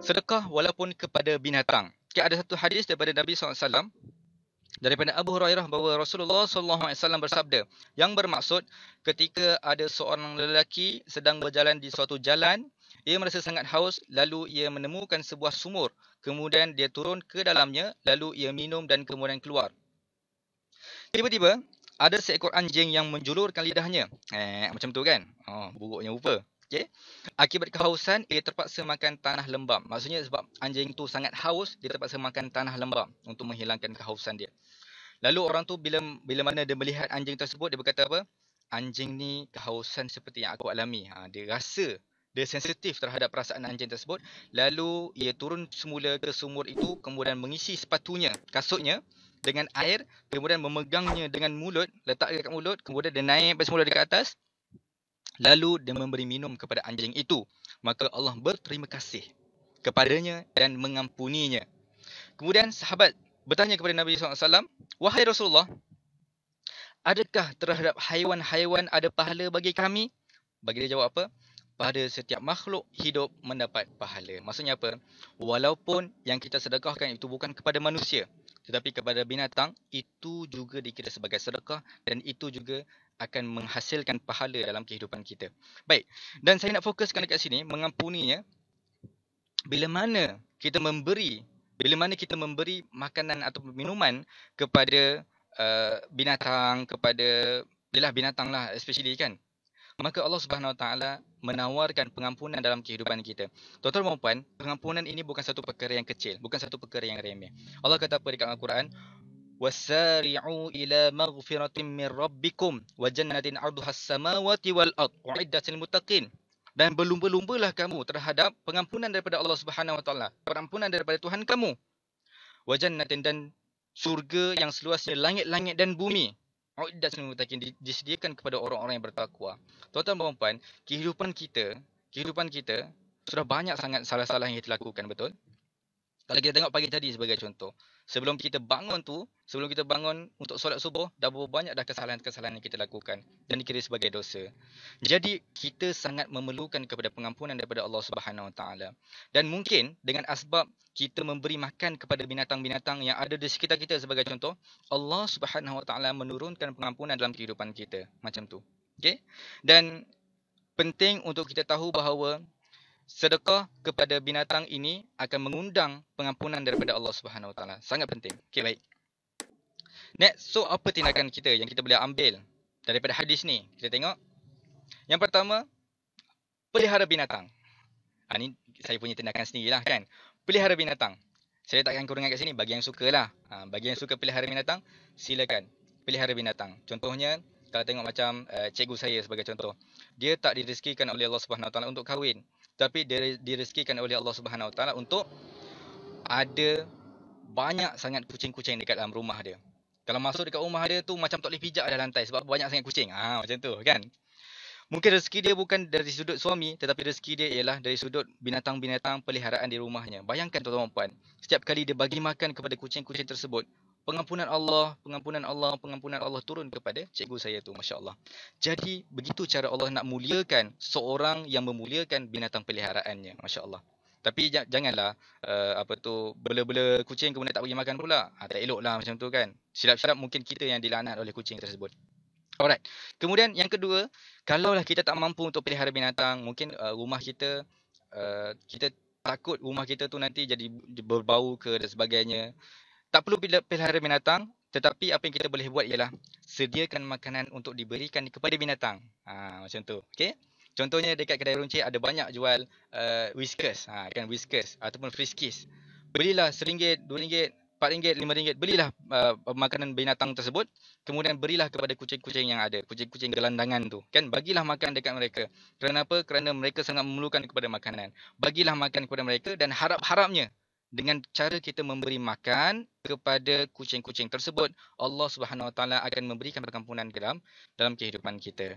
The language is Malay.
sedekah walaupun kepada binatang. Okay, ada satu hadis daripada Nabi SAW daripada Abu Hurairah bahawa Rasulullah SAW bersabda, yang bermaksud ketika ada seorang lelaki sedang berjalan di suatu jalan, ia merasa sangat haus, lalu ia menemukan sebuah sumur, kemudian dia turun ke dalamnya, lalu ia minum dan kemudian keluar. Tiba-tiba ada seekor anjing yang menjulurkan lidahnya. Macam tu kan? Buruknya rupa. Okay. Akibat kehausan, ia terpaksa makan tanah lembab. Maksudnya sebab anjing tu sangat haus, dia terpaksa makan tanah lembab untuk menghilangkan kehausan dia. Lalu orang tu bila mana dia melihat anjing tersebut, dia berkata apa? Anjing ni kehausan seperti yang aku alami. Dia rasa, dia sensitif terhadap perasaan anjing tersebut. Lalu ia turun semula ke sumur itu, kemudian mengisi sepatunya, kasutnya dengan air, kemudian memegangnya dengan mulut, letak dekat mulut, kemudian dia naik semula dekat atas. Lalu dia memberi minum kepada anjing itu. Maka Allah berterima kasih kepadanya dan mengampuninya. Kemudian sahabat bertanya kepada Nabi SAW, wahai Rasulullah, adakah terhadap haiwan-haiwan ada pahala bagi kami? Bagi dia jawab apa? Pada setiap makhluk hidup mendapat pahala. Maksudnya apa? Walaupun yang kita sedekahkan itu bukan kepada manusia, tetapi kepada binatang, itu juga dikira sebagai sedekah dan itu juga akan menghasilkan pahala dalam kehidupan kita. Baik, dan saya nak fokuskan dekat sini, mengampuninya. Bila mana kita memberi makanan atau minuman kepada binatang, kepada binatang lah especially kan, maka Allah Subhanahu Wa Taala menawarkan pengampunan dalam kehidupan kita. Tuan-tuan dan puan, pengampunan ini bukan satu perkara yang kecil, bukan satu perkara yang remeh. Allah kata apa dekat Al-Quran? Wasari'u ila maghfiratin min rabbikum wa jannatin 'arduhas samawati wal ard u'iddat lil muttaqin. Dan berlumba-lumbalah kamu terhadap pengampunan daripada Allah Subhanahu Wa Taala, pengampunan daripada Tuhan kamu. Wa jannatin, dan surga yang seluasnya langit-langit dan bumi. U'iddat lil muttaqin, disediakan kepada orang-orang yang bertakwa. Tuan-tuan dan puan, kehidupan kita sudah banyak sangat salah-salah yang kita lakukan, betul? Kalau kita tengok pagi tadi sebagai contoh, sebelum kita bangun untuk solat subuh, dah berapa banyak dah kesalahan-kesalahan yang kita lakukan dan dikira sebagai dosa. Jadi kita sangat memerlukan kepada pengampunan daripada Allah Subhanahu Wa Taala. Dan mungkin dengan asbab kita memberi makan kepada binatang-binatang yang ada di sekitar kita sebagai contoh, Allah Subhanahu Wa Taala menurunkan pengampunan dalam kehidupan kita. Macam tu. Okey? Dan penting untuk kita tahu bahawa sedekah kepada binatang ini akan mengundang pengampunan daripada Allah Subhanahu Wa Taala. Sangat penting. Okey, baik. Next, so apa tindakan kita yang kita boleh ambil daripada hadis ni? Kita tengok. Yang pertama, pelihara binatang. Ni saya punya tindakan sendirilah kan. Pelihara binatang. Saya letakkan kurungan kat sini bagi yang sukalah. Bagi yang suka pelihara binatang, silakan pelihara binatang. Contohnya, kalau tengok macam cikgu saya sebagai contoh, dia tak direzekikan oleh Allah Subhanahu Wa Taala untuk kahwin, tapi dia direzekikan oleh Allah Subhanahu Wa Taala untuk ada banyak sangat kucing-kucing dekat dalam rumah dia. Kalau masuk dekat rumah dia tu macam tak boleh pijak dah lantai sebab banyak sangat kucing. Macam tu kan. Mungkin rezeki dia bukan dari sudut suami, tetapi rezeki dia ialah dari sudut binatang-binatang peliharaan di rumahnya. Bayangkan tuan-tuan dan puan, setiap kali dia bagi makan kepada kucing-kucing tersebut, pengampunan Allah turun kepada cikgu saya tu, masya-Allah. Jadi begitu cara Allah nak muliakan seorang yang memuliakan binatang peliharaannya, masya-Allah. Tapi janganlah bela-bela kucing kemudian tak bagi makan pula. Tak eloklah macam tu kan. Silap-silap mungkin kita yang dilaknat oleh kucing tersebut. Alright. Kemudian yang kedua, kalaulah kita tak mampu untuk pelihara binatang, mungkin rumah kita kita takut rumah kita tu nanti jadi berbau ke dan sebagainya. Tak perlu pelihara binatang, tetapi apa yang kita boleh buat ialah sediakan makanan untuk diberikan kepada binatang. Macam tu. Okey? Contohnya dekat kedai runcit ada banyak jual Whiskas, kan Whiskas ataupun Friskies. Belilah RM1, RM2, RM4, RM5, belilah makanan binatang tersebut, kemudian berilah kepada kucing-kucing yang ada, kucing-kucing gelandangan tu. Kan bagilah makan dekat mereka. Kerana apa? Kerana mereka sangat memerlukan kepada makanan. Bagilah makan kepada mereka dan harap-harapnya dengan cara kita memberi makan kepada kucing-kucing tersebut, Allah Subhanahu Wa Taala akan memberikan pengampunan dalam kehidupan kita.